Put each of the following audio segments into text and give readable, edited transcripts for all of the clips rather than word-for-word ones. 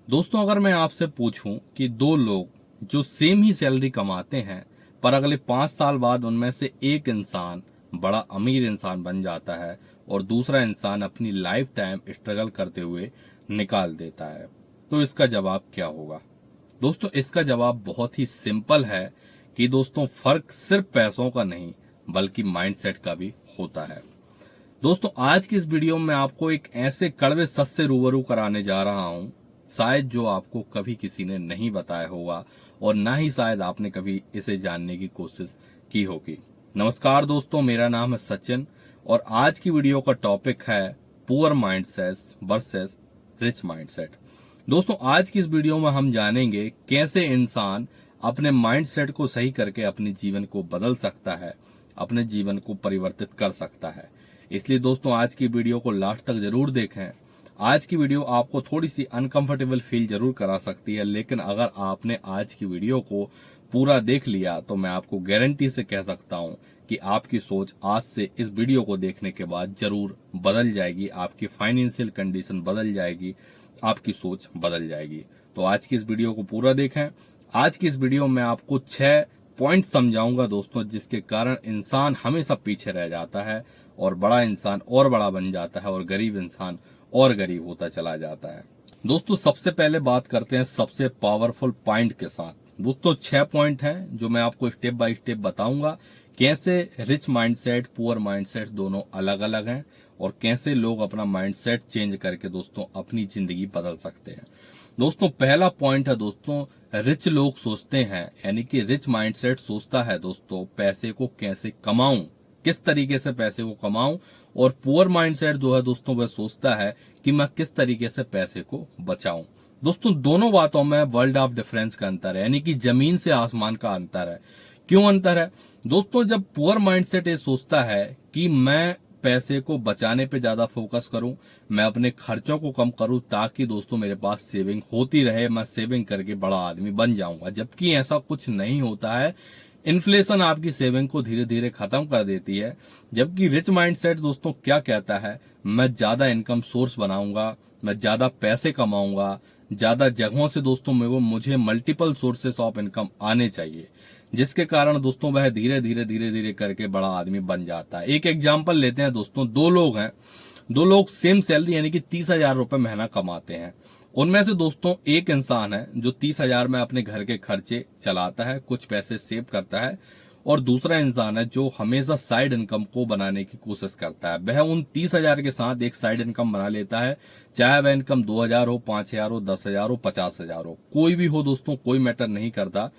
दोस्तों, अगर मैं आपसे पूछूं कि दो लोग जो सेम ही सैलरी कमाते हैं पर अगले 5 साल बाद उनमें से एक इंसान बड़ा अमीर इंसान बन जाता है और दूसरा इंसान अपनी लाइफ टाइम स्ट्रगल करते हुए निकाल देता है, तो इसका जवाब क्या होगा? दोस्तों, इसका जवाब बहुत ही सिंपल है कि दोस्तों फर्क सिर्फ पैसों का नहीं बल्कि माइंडसेट का भी होता है। दोस्तों, आज की इस वीडियो में आपको एक ऐसे कड़वे सच से रूबरू कराने जा रहा हूं, शायद जो आपको कभी किसी ने नहीं बताया होगा और ना ही शायद आपने कभी इसे जानने की कोशिश की होगी। नमस्कार दोस्तों, मेरा नाम है सचिन और आज की वीडियो का टॉपिक है poor mindset versus rich mindset. दोस्तों, आज की इस वीडियो में हम जानेंगे कैसे इंसान अपने माइंडसेट को सही करके अपने जीवन को बदल सकता है, अपने जीवन को परिवर्तित कर सकता है। इसलिए दोस्तों, आज की वीडियो को लास्ट तक जरूर देखें। आज की वीडियो आपको थोड़ी सी अनकंफर्टेबल फील जरूर करा सकती है, लेकिन अगर आपने आज की वीडियो को पूरा देख लिया तो मैं आपको गारंटी से कह सकता हूं कि आपकी सोच आज से इस वीडियो को देखने के बाद जरूर बदल जाएगी, आपकी फाइनेंशियल कंडीशन बदल जाएगी, आपकी सोच बदल जाएगी। तो आज की इस वीडियो को पूरा देखें। आज की इस वीडियो में आपको 6 पॉइंट समझाऊंगा दोस्तों, जिसके कारण इंसान हमेशा पीछे रह जाता है और बड़ा इंसान और बड़ा बन जाता है और गरीब इंसान और गरीब होता चला जाता है। दोस्तों, सबसे पहले बात करते हैं सबसे पावरफुल पॉइंट के साथ। दोस्तों, 6 पॉइंट हैं जो मैं आपको स्टेप बाय स्टेप बताऊंगा, कैसे रिच माइंडसेट पुअर माइंडसेट दोनों अलग अलग हैं और कैसे लोग अपना माइंडसेट चेंज करके दोस्तों अपनी जिंदगी बदल सकते हैं। दोस्तों, पहला पॉइंट है दोस्तों, रिच लोग सोचते हैं, यानी कि रिच माइंडसेट सोचता है दोस्तों पैसे को कैसे कमाऊं, किस तरीके से पैसे को कमाऊं। और पुअर माइंडसेट जो है दोस्तों वह सोचता है कि मैं किस तरीके से पैसे को बचाऊं। दोस्तों, दोनों बातों में वर्ल्ड ऑफ डिफरेंस का अंतर है, यानी कि जमीन से आसमान का अंतर है। क्यों अंतर है? दोस्तों, जब पुअर माइंडसेट ये सोचता है कि मैं पैसे को बचाने पे ज्यादा फोकस करूं, मैं अपने खर्चों को कम करूं ताकि दोस्तों मेरे पास सेविंग होती रहे, मैं सेविंग करके बड़ा आदमी बन जाऊंगा, जबकि ऐसा कुछ नहीं होता है। इन्फ्लेशन आपकी सेविंग को धीरे धीरे खत्म कर देती है। जबकि रिच माइंडसेट दोस्तों क्या कहता है, मैं ज्यादा इनकम सोर्स बनाऊंगा, मैं ज्यादा पैसे कमाऊंगा, ज्यादा जगहों से दोस्तों मुझे मल्टीपल सोर्सेस ऑफ इनकम आने चाहिए, जिसके कारण दोस्तों वह धीरे धीरे करके बड़ा आदमी बन जाता है। एक एग्जाम्पल लेते हैं दोस्तों, दो लोग हैं, दो लोग सेम सैलरी यानी कि 30,000 रुपए महीना कमाते हैं। उनमें से दोस्तों एक इंसान है जो 30,000 में अपने घर के खर्चे चलाता है, कुछ पैसे सेव करता है, और दूसरा इंसान है जो हमेशा साइड इनकम को बनाने की कोशिश करता है। वह उन 30,000 के साथ एक साइड इनकम बना लेता है, चाहे वह इनकम 2,000 हो, 5,000 हो, 10,000 हो, 50,000 हो, कोई भी हो दोस्तों, कोई मैटर नहीं करता।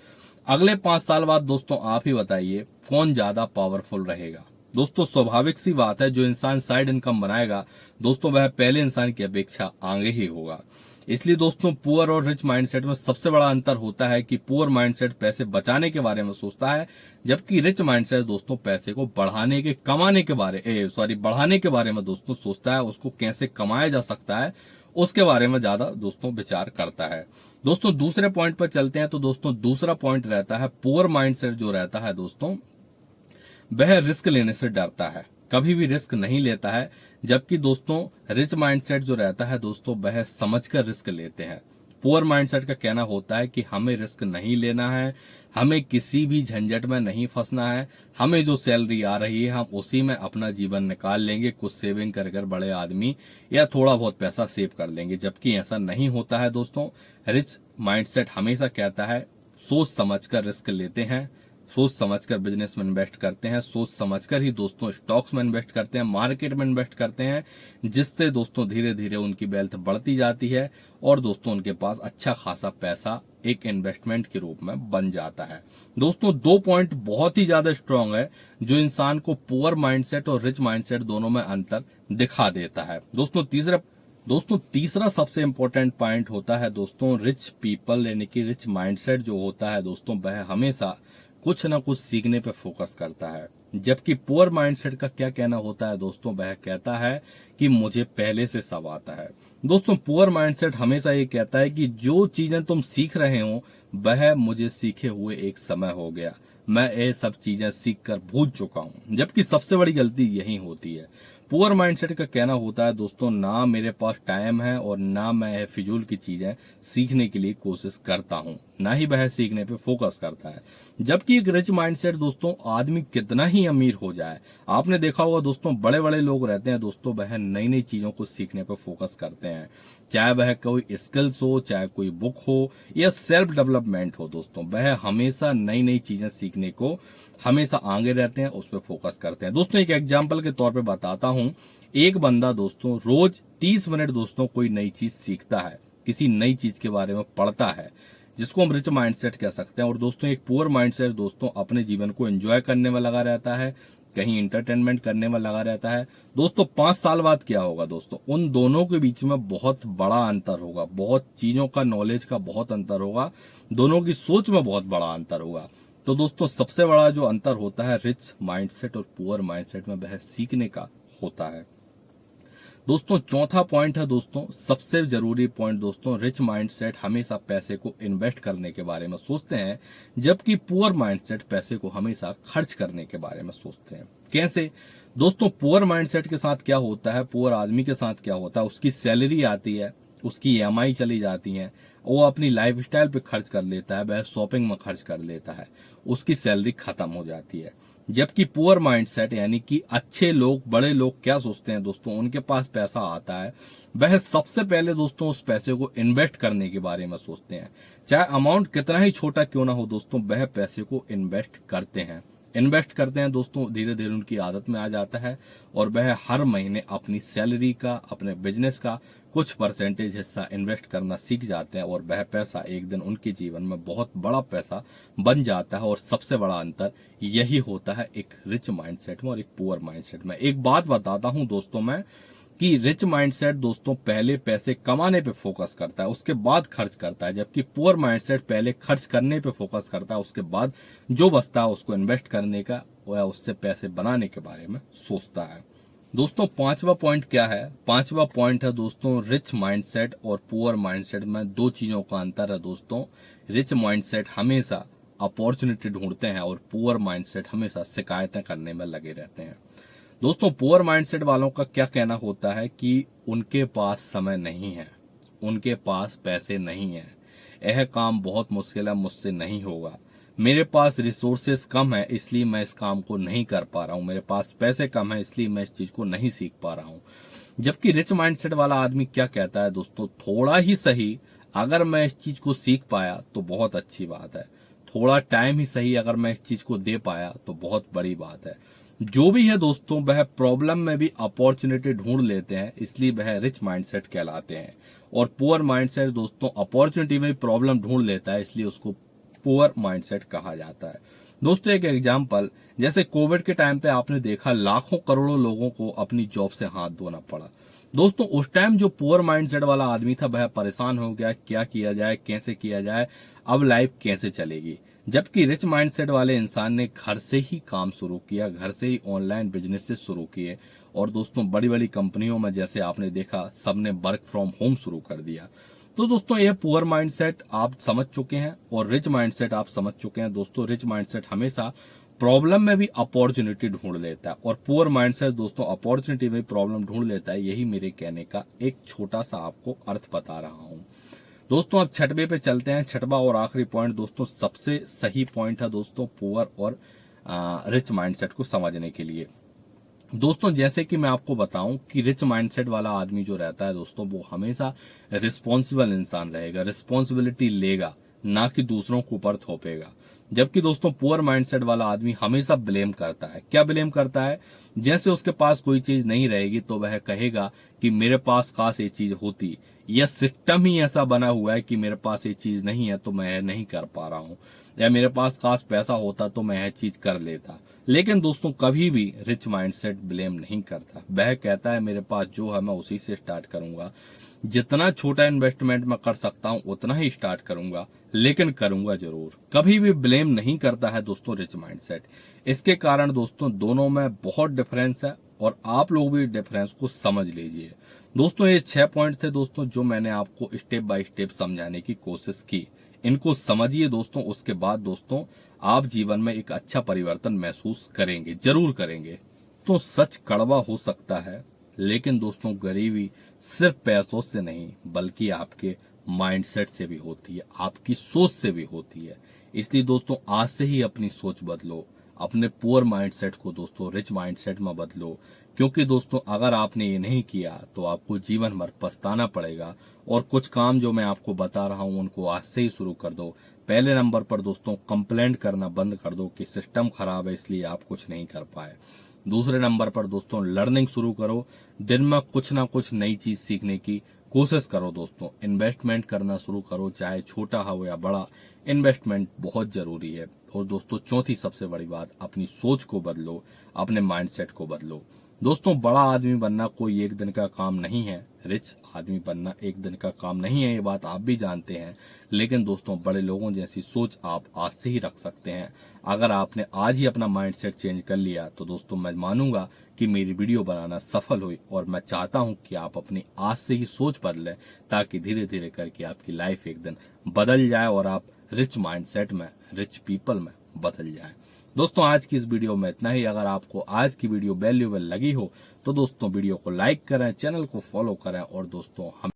अगले 5 साल बाद दोस्तों आप ही बताइए कौन ज्यादा पावरफुल रहेगा। दोस्तों, स्वाभाविक सी बात है, जो इंसान साइड इनकम बनाएगा दोस्तों वह पहले इंसान की अपेक्षा आगे ही होगा। इसलिए दोस्तों पुअर और रिच माइंडसेट में सबसे बड़ा अंतर होता है कि पुअर माइंडसेट पैसे बचाने के बारे में सोचता है, जबकि रिच माइंडसेट दोस्तों पैसे को बढ़ाने के बढ़ाने के बारे में दोस्तों सोचता है, उसको कैसे कमाया जा सकता है उसके बारे में ज्यादा दोस्तों विचार करता है। दोस्तों, दूसरे पॉइंट पर चलते हैं। तो दोस्तों दूसरा पॉइंट रहता है, पुअर माइंडसेट जो रहता है दोस्तों वह रिस्क लेने से डरता है, कभी भी रिस्क नहीं लेता है। जबकि दोस्तों रिच माइंडसेट जो रहता है दोस्तों वह समझकर रिस्क लेते हैं। पुअर माइंडसेट का कहना होता है कि हमें रिस्क नहीं लेना है, हमें किसी भी झंझट में नहीं फंसना है, हमें जो सैलरी आ रही है हम उसी में अपना जीवन निकाल लेंगे, कुछ सेविंग कर कर बड़े आदमी या थोड़ा बहुत पैसा सेव कर लेंगे। जबकि ऐसा नहीं होता है दोस्तों। रिच माइंडसेट हमेशा कहता है सोच समझकर रिस्क लेते हैं, सोच समझकर बिजनेस में इन्वेस्ट करते हैं, सोच समझकर ही दोस्तों स्टॉक्स में इन्वेस्ट करते हैं, मार्केट में इन्वेस्ट करते हैं, जिससे दोस्तों धीरे धीरे उनकी वेल्थ बढ़ती जाती है और दोस्तों उनके पास अच्छा खासा पैसा एक इन्वेस्टमेंट के रूप में बन जाता है। दोस्तों, 2 पॉइंट बहुत ही ज्यादा स्ट्रांग है जो इंसान को पुअर माइंडसेट और रिच माइंडसेट दोनों में अंतर दिखा देता है। दोस्तों तीसरा सबसे इंपॉर्टेंट पॉइंट होता है दोस्तों रिच पीपल, यानी कि रिच माइंडसेट जो होता है दोस्तों वह हमेशा कुछ ना कुछ सीखने पे फोकस करता है। जबकि पुअर माइंडसेट का क्या कहना होता है दोस्तों, वह कहता है कि मुझे पहले से सब आता है। दोस्तों, पुअर माइंडसेट हमेशा ये कहता है कि जो चीजें तुम सीख रहे हो वह मुझे सीखे हुए एक समय हो गया, मैं ये सब चीजें सीख कर भूल चुका हूं। जबकि सबसे बड़ी गलती यही होती है। पुअर माइंडसेट का कहना होता है दोस्तों, ना मेरे पास टाइम है और ना मैं फिजूल की चीजें सीखने के लिए कोशिश करता हूं, ना ही वह सीखने पे फोकस करता है। जबकि एक रिच माइंडसेट दोस्तों, आदमी कितना ही अमीर हो जाए, आपने देखा होगा दोस्तों, बड़े बड़े लोग रहते हैं दोस्तों, वह नई नई चीजों को सीखने पर फोकस करते हैं। चाहे वह कोई स्किल्स हो, चाहे कोई बुक हो या सेल्फ डेवलपमेंट हो दोस्तों, वह हमेशा नई नई चीजें सीखने को हमेशा आगे रहते हैं, उस पर फोकस करते हैं। दोस्तों एक एग्जाम्पल के तौर पे बताता हूं, एक बंदा दोस्तों रोज 30 मिनट दोस्तों कोई नई चीज सीखता है, किसी नई चीज के बारे में पढ़ता है, जिसको हम रिच माइंडसेट कह सकते हैं। और दोस्तों एक पुअर माइंडसेट दोस्तों अपने जीवन को एंजॉय करने में लगा रहता है, कहीं इंटरटेनमेंट करने में लगा रहता है। दोस्तों 5 साल बाद क्या होगा दोस्तों, उन दोनों के बीच में बहुत बड़ा अंतर होगा, बहुत चीजों का नॉलेज का बहुत अंतर होगा, दोनों की सोच में बहुत बड़ा अंतर होगा। तो दोस्तों सबसे बड़ा जो अंतर होता है रिच माइंडसेट और पुअर माइंडसेट में, वह सीखने का होता है। दोस्तों चौथा पॉइंट है दोस्तों, सबसे जरूरी पॉइंट दोस्तों, रिच माइंडसेट हमेशा पैसे को इन्वेस्ट करने के बारे में सोचते हैं, जबकि पुअर माइंडसेट पैसे को हमेशा खर्च करने के बारे में सोचते हैं। कैसे दोस्तों, पुअर माइंडसेट के साथ क्या होता है, पुअर आदमी के साथ क्या होता है, उसकी सैलरी आती है, उसकी EMI चली जाती है, वो अपनी लाइफ स्टाइल पे खर्च कर लेता है, वह शॉपिंग में खर्च कर लेता है, उसकी सैलरी खत्म हो जाती है। जबकि पुअर माइंडसेट यानी कि अच्छे लोग, बड़े लोग क्या सोचते हैं दोस्तों, उनके पास पैसा आता है, वह सबसे पहले दोस्तों उस पैसे को इन्वेस्ट करने के बारे में सोचते हैं। चाहे अमाउंट कितना ही छोटा क्यों ना हो दोस्तों, वह पैसे को इन्वेस्ट करते हैं। इन्वेस्ट करते हैं दोस्तों, धीरे धीरे उनकी आदत में आ जाता है और वह हर महीने अपनी सैलरी का, अपने बिजनेस का कुछ परसेंटेज हिस्सा इन्वेस्ट करना सीख जाते हैं और वह पैसा एक दिन उनके जीवन में बहुत बड़ा पैसा बन जाता है। और सबसे बड़ा अंतर यही होता है एक रिच माइंडसेट में और एक पुअर माइंडसेट में। एक बात बताता हूं दोस्तों मैं, कि रिच माइंडसेट दोस्तों पहले पैसे कमाने पे फोकस करता है, उसके बाद खर्च करता है, जबकि पुअर माइंडसेट पहले खर्च करने पे फोकस करता है, उसके बाद जो बचता है उसको इन्वेस्ट करने का या उससे पैसे बनाने के बारे में सोचता है। दोस्तों पांचवा पॉइंट क्या है, पांचवा पॉइंट है दोस्तों, रिच माइंडसेट और पुअर माइंडसेट में दो चीजों का अंतर है दोस्तों। रिच माइंडसेट हमेशा अपॉर्चुनिटी ढूंढते हैं और पुअर माइंडसेट हमेशा शिकायतें करने में लगे रहते हैं। दोस्तों पुअर माइंडसेट वालों का क्या कहना होता है कि उनके पास समय नहीं है, उनके पास पैसे नहीं है, यह काम बहुत मुश्किल है, मुझसे नहीं होगा, मेरे पास रिसोर्सेस कम है इसलिए मैं इस काम को नहीं कर पा रहा हूँ, मेरे पास पैसे कम है इसलिए मैं इस चीज को नहीं सीख पा रहा हूँ। जबकि रिच माइंडसेट वाला आदमी क्या कहता है दोस्तों, थोड़ा ही सही अगर मैं इस चीज को सीख पाया तो बहुत अच्छी बात है, थोड़ा टाइम ही सही अगर मैं इस चीज को दे पाया तो बहुत बड़ी बात है। जो भी है दोस्तों, वह प्रॉब्लम में भी अपॉर्चुनिटी ढूंढ लेते हैं, इसलिए वह रिच माइंडसेट कहलाते हैं। और पुअर माइंडसेट दोस्तों अपॉर्चुनिटी में प्रॉब्लम ढूंढ लेता है, इसलिए उसको पुअर माइंडसेट कहा जाता है। दोस्तों एक एग्जांपल, जैसे कोविड के टाइम पे आपने देखा लाखों करोड़ों लोगों को अपनी जॉब से हाथ धोना पड़ा। दोस्तों उस टाइम जो पुअर माइंडसेट वाला आदमी था वह परेशान हो गया, क्या किया जाए, कैसे किया जाए, अब लाइफ कैसे चलेगी। जबकि रिच माइंडसेट वाले इंसान ने घर से ही काम शुरू किया, घर से ही ऑनलाइन बिजनेस शुरू किए और दोस्तों बड़ी बड़ी कंपनियों में जैसे आपने देखा सबने वर्क फ्रॉम होम शुरू कर दिया। तो दोस्तों यह पुअर माइंडसेट आप समझ चुके हैं और रिच माइंडसेट आप समझ चुके हैं। दोस्तों रिच माइंडसेट हमेशा प्रॉब्लम में भी अपॉर्चुनिटी ढूंढ लेता है और पुअर माइंडसेट दोस्तों अपॉर्चुनिटी में प्रॉब्लम ढूंढ लेता है। यही मेरे कहने का एक छोटा सा आपको अर्थ बता रहा हूं। दोस्तों अब छठवे पे चलते हैं। छठवा और आखिरी पॉइंट दोस्तों सबसे सही पॉइंट है दोस्तों पुअर और रिच माइंडसेट को समझने के लिए। दोस्तों जैसे कि मैं आपको बताऊं कि रिच माइंडसेट वाला आदमी जो रहता है दोस्तों वो हमेशा रिस्पॉन्सिबल इंसान रहेगा, रिस्पॉन्सिबिलिटी लेगा, ना कि दूसरों के ऊपर थोपेगा। जबकि दोस्तों पुअर माइंडसेट वाला आदमी हमेशा ब्लेम करता है। क्या ब्लेम करता है, जैसे उसके पास कोई चीज नहीं रहेगी तो वह कहेगा कि मेरे पास काश ये चीज होती, यह सिस्टम ही ऐसा बना हुआ है कि मेरे पास ये चीज नहीं है तो मैं नहीं कर पा रहा हूँ, या मेरे पास काश पैसा होता तो मैं यह चीज कर लेता। लेकिन दोस्तों कभी भी रिच माइंडसेट ब्लेम नहीं करता, वह कहता है मेरे पास जो है मैं उसी से स्टार्ट करूंगा, जितना छोटा इन्वेस्टमेंट मैं कर सकता हूं उतना ही स्टार्ट करूंगा, लेकिन करूंगा जरूर। कभी भी ब्लेम नहीं करता है दोस्तों रिच माइंडसेट। इसके कारण दोस्तों दोनों में बहुत डिफरेंस है और आप लोग भी डिफरेंस को समझ लीजिए। दोस्तों ये 6 पॉइंट थे दोस्तों जो मैंने आपको स्टेप बाय स्टेप समझाने की कोशिश की। इनको समझिए दोस्तों, उसके बाद दोस्तों आप जीवन में एक अच्छा परिवर्तन महसूस करेंगे, जरूर करेंगे। दोस्तों सच कड़वा हो सकता है, लेकिन दोस्तों गरीबी सिर्फ पैसों से नहीं बल्कि आपके माइंडसेट से भी होती है, आपकी सोच से भी होती है। इसलिए दोस्तों आज से ही अपनी सोच बदलो, अपने पुअर माइंडसेट को दोस्तों रिच माइंडसेट में बदलो, क्योंकि दोस्तों अगर आपने ये नहीं किया तो आपको जीवन भर पछताना पड़ेगा। और कुछ काम जो मैं आपको बता रहा हूँ उनको आज से ही शुरू कर दो। पहले नंबर पर दोस्तों कंप्लेंट करना बंद कर दो कि सिस्टम खराब है इसलिए आप कुछ नहीं कर पाए। दूसरे नंबर पर दोस्तों लर्निंग शुरू करो, दिन में कुछ ना कुछ नई चीज सीखने की कोशिश करो। दोस्तों इन्वेस्टमेंट करना शुरू करो, चाहे छोटा हो या बड़ा, इन्वेस्टमेंट बहुत जरूरी है। और दोस्तों चौथी सबसे बड़ी बात, अपनी सोच को बदलो, अपने माइंडसेट को बदलो। दोस्तों बड़ा आदमी बनना कोई एक दिन का काम नहीं है, रिच आदमी बनना एक दिन का काम नहीं है, ये बात आप भी जानते हैं। लेकिन दोस्तों बड़े लोगों जैसी सोच आप आज से ही रख सकते हैं। अगर आपने आज ही अपना माइंडसेट चेंज कर लिया तो दोस्तों मैं मानूंगा कि मेरी वीडियो बनाना सफल हुई। और मैं चाहता हूं कि आप अपनी आज से ही सोच बदलें, ताकि धीरे धीरे करके आपकी लाइफ एक दिन बदल जाए और आप रिच माइंडसेट में, रिच पीपल में बदल जाए। दोस्तों आज की इस वीडियो में इतना ही। अगर आपको आज की वीडियो वैल्यूएबल लगी हो तो दोस्तों वीडियो को लाइक करें, चैनल को फॉलो करें और दोस्तों हम